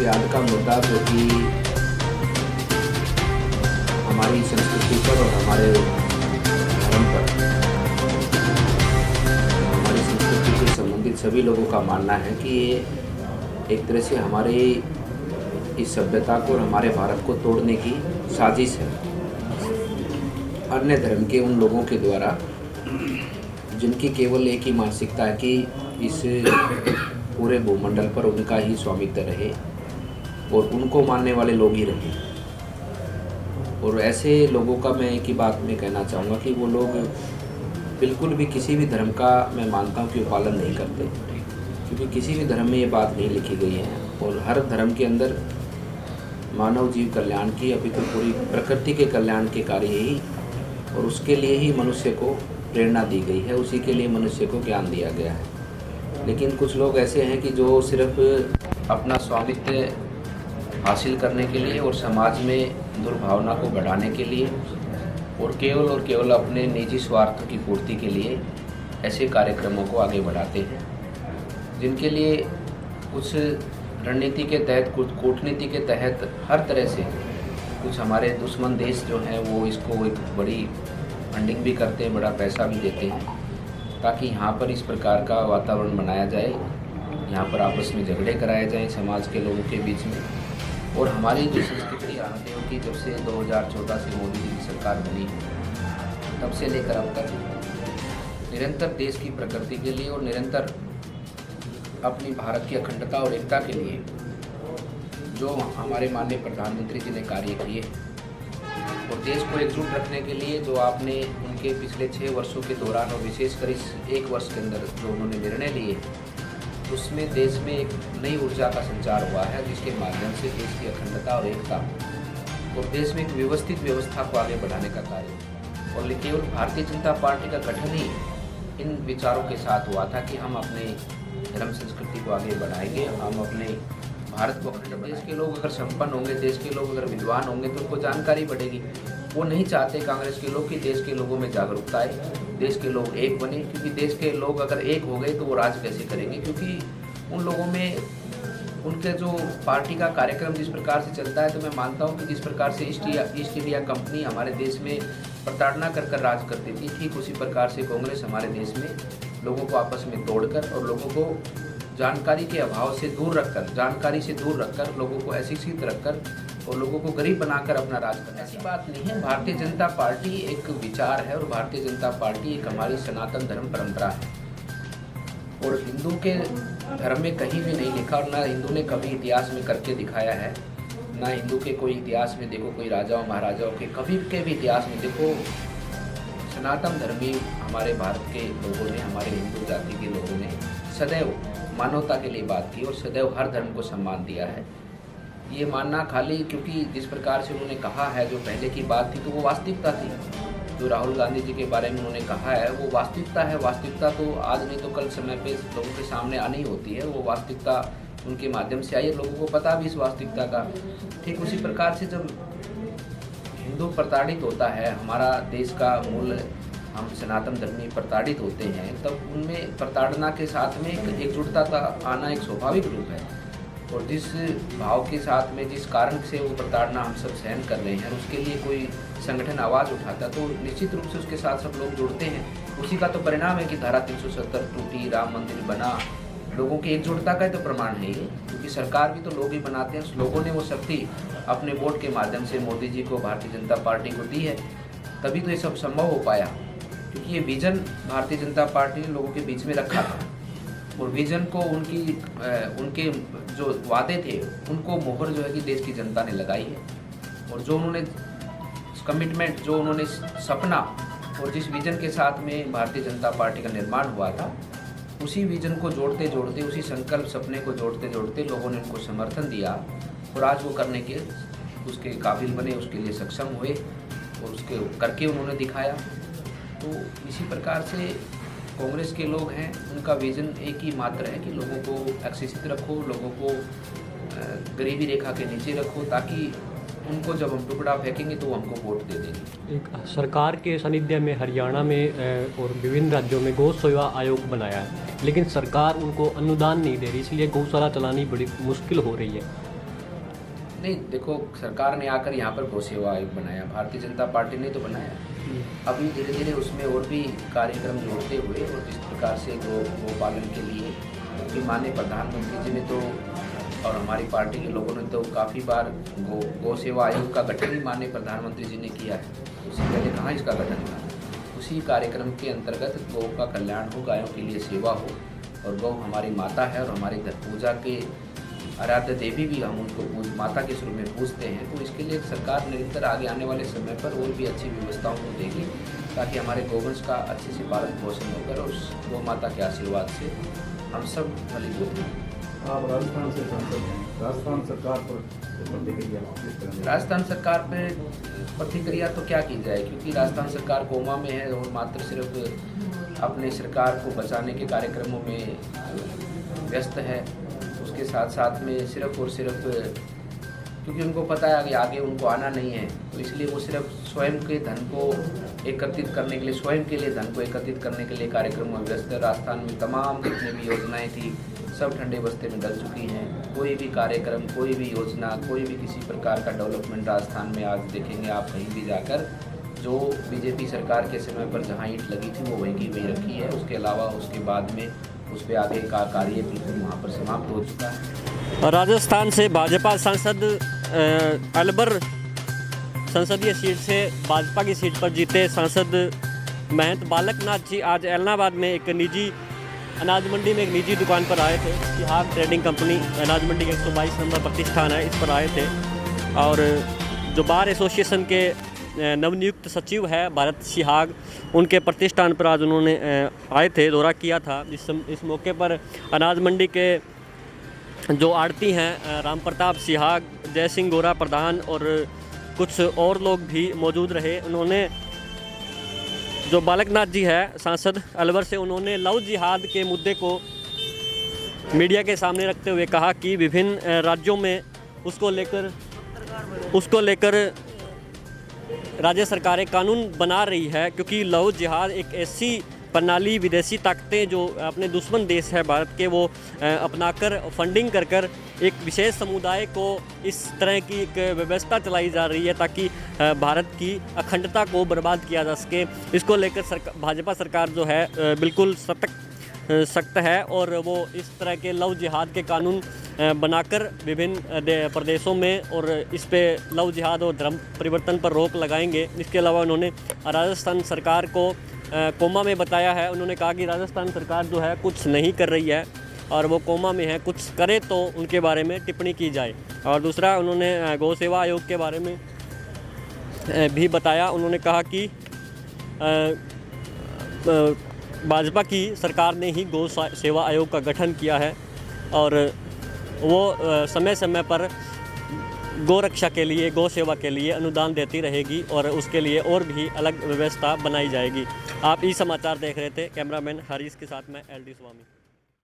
आज का मुद्दा जो कि हमारी संस्कृति पर और हमारे धर्म पर, हमारी संस्कृति से संबंधित सभी लोगों का मानना है कि ये एक तरह से हमारे इस सभ्यता को और हमारे भारत को तोड़ने की साजिश है अन्य धर्म के उन लोगों के द्वारा जिनकी केवल एक ही मानसिकता है कि इस पूरे भूमंडल पर उनका ही स्वामित्व रहे और उनको मानने वाले लोग ही रहे। और ऐसे लोगों का मैं एक ही बात में कहना चाहूँगा कि वो लोग बिल्कुल भी किसी भी धर्म का मैं मानता हूँ कि वो पालन नहीं करते, क्योंकि किसी भी धर्म में ये बात नहीं लिखी गई है। और हर धर्म के अंदर मानव जीव कल्याण की अभी तो पूरी प्रकृति के कल्याण के कार्य ही और उसके लिए ही मनुष्य को प्रेरणा दी गई है, उसी के लिए मनुष्य को ज्ञान दिया गया है। लेकिन कुछ लोग ऐसे हैं कि जो सिर्फ अपना स्वामित्व हासिल करने के लिए और समाज में दुर्भावना को बढ़ाने के लिए और केवल अपने निजी स्वार्थ की पूर्ति के लिए ऐसे कार्यक्रमों को आगे बढ़ाते हैं, जिनके लिए कुछ रणनीति के तहत, कुछ कूटनीति के तहत हर तरह से कुछ हमारे दुश्मन देश जो हैं वो इसको एक बड़ी फंडिंग भी करते हैं, बड़ा पैसा भी देते हैं, ताकि यहाँ पर इस प्रकार का वातावरण बनाया जाए, यहाँ पर आपस में झगड़े कराए जाएं समाज के लोगों के बीच में। और हमारी जो संस्कृति जानते हो कि जब से 2014 से मोदी जी की सरकार बनी है तब से लेकर अब तक निरंतर देश की प्रगति के लिए और निरंतर अपनी भारत की अखंडता और एकता के लिए जो हमारे माननीय प्रधानमंत्री जी ने कार्य किए और देश को एकजुट रखने के लिए जो आपने उनके पिछले 6 वर्षों के दौरान और विशेषकर इस 1 वर्ष के अंदर जो उन्होंने निर्णय लिए, उसमें देश में एक नई ऊर्जा का संचार हुआ है, जिसके माध्यम से देश की अखंडता और एकता और देश में एक व्यवस्थित व्यवस्था को आगे बढ़ाने का कार्य। और केवल भारतीय जनता पार्टी का गठन ही इन विचारों के साथ हुआ था कि हम अपने धर्म संस्कृति को आगे बढ़ाएंगे, हम अपने भारत को अखंड। देश के लोग अगर संपन्न होंगे, देश के लोग अगर विद्वान होंगे तो उनको जानकारी बढ़ेगी। वो नहीं चाहते कांग्रेस के लोग कि देश के लोगों में जागरूकता आए, देश के लोग एक बने, क्योंकि देश के लोग अगर एक हो गए तो वो राज कैसे करेंगे, क्योंकि उन लोगों में उनके जो पार्टी का कार्यक्रम जिस प्रकार से चलता है, तो मैं मानता हूँ कि जिस प्रकार से ईस्ट इंडिया कंपनी हमारे देश में प्रताड़ना कर राज करती थी, ठीक उसी प्रकार से कांग्रेस हमारे देश में लोगों को आपस में तोड़कर और लोगों को जानकारी के अभाव से दूर रखकर, जानकारी से दूर रखकर, लोगों को अशिक्षित रखकर और लोगों को गरीब बनाकर अपना राज करना। ऐसी बात नहीं है। भारतीय जनता पार्टी एक विचार है और भारतीय जनता पार्टी एक हमारी सनातन धर्म परंपरा है और हिंदू के धर्म में कहीं भी नहीं लिखा और ना हिंदू ने कभी इतिहास में करके दिखाया है, ना हिंदू के कोई इतिहास में देखो, कोई राजाओं महाराजाओं के कभी के भी इतिहास में देखो, सनातन धर्मी हमारे भारत के लोगों ने, हमारे हिंदू जाति के लोगों ने सदैव मानवता के लिए बात की और सदैव हर धर्म को सम्मान दिया है। ये मानना खाली क्योंकि जिस प्रकार से उन्होंने कहा है, जो पहले की बात थी तो वो वास्तविकता थी, जो राहुल गांधी जी के बारे में उन्होंने कहा है वो वास्तविकता है। वास्तविकता तो आज नहीं तो कल समय पे लोगों के सामने आनी होती है, वो वास्तविकता उनके माध्यम से आई है, लोगों को पता भी इस वास्तविकता का। ठीक उसी प्रकार से जब हिंदू प्रताड़ित होता है, हमारा देश का मूल हम सनातन धर्मी प्रताड़ित होते हैं, तब उनमें प्रताड़ना के साथ में एक एकजुटता का आना एक स्वाभाविक रूप है। और जिस भाव के साथ में, जिस कारण से वो प्रताड़ना हम सब सहन कर रहे हैं, उसके लिए कोई संगठन आवाज़ उठाता है तो निश्चित रूप से उसके साथ सब लोग जुड़ते हैं। उसी का तो परिणाम है कि धारा 370 टूटी, राम मंदिर बना, लोगों की एकजुटता का तो प्रमाण है ये, क्योंकि सरकार भी तो लोग ही बनाते हैं। लोगों ने वो शक्ति अपने वोट के माध्यम से मोदी जी को, भारतीय जनता पार्टी को दी है, तभी तो ये सब संभव हो पाया, क्योंकि ये विजन भारतीय जनता पार्टी ने लोगों के बीच में रखा था और विजन को उनके जो वादे थे उनको मोहर जो है कि देश की जनता ने लगाई है। और जो उन्होंने कमिटमेंट, जो उन्होंने सपना और जिस विजन के साथ में भारतीय जनता पार्टी का निर्माण हुआ था, उसी विजन को जोड़ते जोड़ते, उसी संकल्प सपने को जोड़ते जोड़ते लोगों ने उनको समर्थन दिया और आज वो करने के उसके काबिल बने, उसके लिए सक्षम हुए और उसके करके उन्होंने दिखाया। तो इसी प्रकार से कांग्रेस के लोग हैं, उनका विजन एक ही मात्र है कि लोगों को अशिक्षित रखो, लोगों को गरीबी रेखा के नीचे रखो, ताकि उनको जब हम टुकड़ा फेंकेंगे तो हमको वोट दे देंगे। एक सरकार के सानिध्य में हरियाणा में और विभिन्न राज्यों में गौ सेवा आयोग बनाया है, लेकिन सरकार उनको अनुदान नहीं दे रही, इसलिए गौशाला चलानी बड़ी मुश्किल हो रही है। नहीं, देखो, सरकार ने आकर यहाँ पर गौ सेवा आयोग बनाया, भारतीय जनता पार्टी ने तो बनाया। अभी धीरे धीरे उसमें और भी कार्यक्रम जोड़ते हुए और जिस प्रकार से गौ पालन के लिए क्योंकि माननीय प्रधानमंत्री जी ने तो और हमारी पार्टी के लोगों ने तो काफ़ी बार गौ सेवा आयोग का गठन ही माननीय प्रधानमंत्री जी ने किया है। उससे पहले कहाँ इसका गठन था। उसी कार्यक्रम के अंतर्गत गौ का कल्याण हो, गायों के लिए सेवा हो, और गौ हमारी माता है और हमारी पूजा के आराध्य देवी भी हम उनको माता के स्वरूप में पूजते हैं। तो इसके लिए सरकार निरंतर आगे आने वाले समय पर और भी अच्छी व्यवस्थाओं को देगी ताकि हमारे गौवंश का अच्छे से पालन पोषण होकर उस गौ माता के आशीर्वाद से हम सब फलीभूत हों। आप राजस्थान से सांसद हैं, राजस्थान सरकार पर प्रतिक्रिया किस तरह? राजस्थान सरकार पे प्रतिक्रिया तो क्या की जाए, क्योंकि राजस्थान सरकार कोमा में है और मात्र सिर्फ अपने सरकार को बचाने के कार्यक्रमों में व्यस्त है। उसके साथ साथ में सिर्फ और सिर्फ क्योंकि उनको पता है कि आगे उनको आना नहीं है, तो इसलिए वो सिर्फ स्वयं के धन को एकत्रित करने के लिए, स्वयं के लिए धन को एकत्रित करने के लिए कार्यक्रमों में व्यस्त है। राजस्थान में तमाम जितनी भी योजनाएं थी सब ठंडे बस्ते में डल चुकी हैं। कोई भी कार्यक्रम, कोई भी योजना, कोई भी किसी प्रकार का डेवलपमेंट राजस्थान में आज देखेंगे आप कहीं भी जाकर, जो बीजेपी सरकार के समय पर जहाँ ईंट लगी थी वो वहीं की वहीं रखी है। उसके अलावा उसके बाद में उस पर आगे का कार्य बिल्कुल वहाँ पर समाप्त हो चुका है। राजस्थान से भाजपा सांसद अलवर संसदीय सीट से भाजपा की सीट पर जीते सांसद महंत बालक नाथ जी आज ऐलनाबाद में एक निजी अनाज मंडी में एक निजी दुकान पर आए थे। शिहाग ट्रेडिंग कंपनी अनाज मंडी के 122 नंबर प्रतिष्ठान है, इस पर आए थे। और जो बार एसोसिएशन के नवनियुक्त सचिव है भारत शिहाग, उनके प्रतिष्ठान पर आज उन्होंने आए थे, दौरा किया था। इस मौके पर अनाज मंडी के जो आड़ती हैं राम प्रताप शिहाग, जय सिंह गोरा प्रधान और कुछ और लोग भी मौजूद रहे। उन्होंने जो बालकनाथ जी है सांसद अलवर से, उन्होंने लव जिहाद के मुद्दे को मीडिया के सामने रखते हुए कहा कि विभिन्न राज्यों में उसको लेकर राज्य सरकारें कानून बना रही है, क्योंकि लव जिहाद एक ऐसी प्रणाली विदेशी ताकतें जो अपने दुश्मन देश है भारत के, वो अपनाकर फंडिंग कर कर एक विशेष समुदाय को इस तरह की एक व्यवस्था चलाई जा रही है ताकि भारत की अखंडता को बर्बाद किया जा सके। इसको लेकर भाजपा सरकार जो है बिल्कुल सख्त है और वो इस तरह के लव जिहाद के कानून बनाकर विभिन्न प्रदेशों में और इस पे लव जिहाद और धर्म परिवर्तन पर रोक लगाएंगे। इसके अलावा उन्होंने राजस्थान सरकार को कोमा में बताया है। उन्होंने कहा कि राजस्थान सरकार जो है कुछ नहीं कर रही है और वो कोमा में है, कुछ करे तो उनके बारे में टिप्पणी की जाए। और दूसरा उन्होंने गौ सेवा आयोग के बारे में भी बताया। उन्होंने कहा कि भाजपा की सरकार ने ही गौ सेवा आयोग का गठन किया है और वो समय समय पर गौ रक्षा के लिए, गौ सेवा के लिए अनुदान देती रहेगी और उसके लिए और भी अलग व्यवस्था बनाई जाएगी। आप ई समाचार देख रहे थे, कैमरामैन हरीश के साथ मैं LD स्वामी।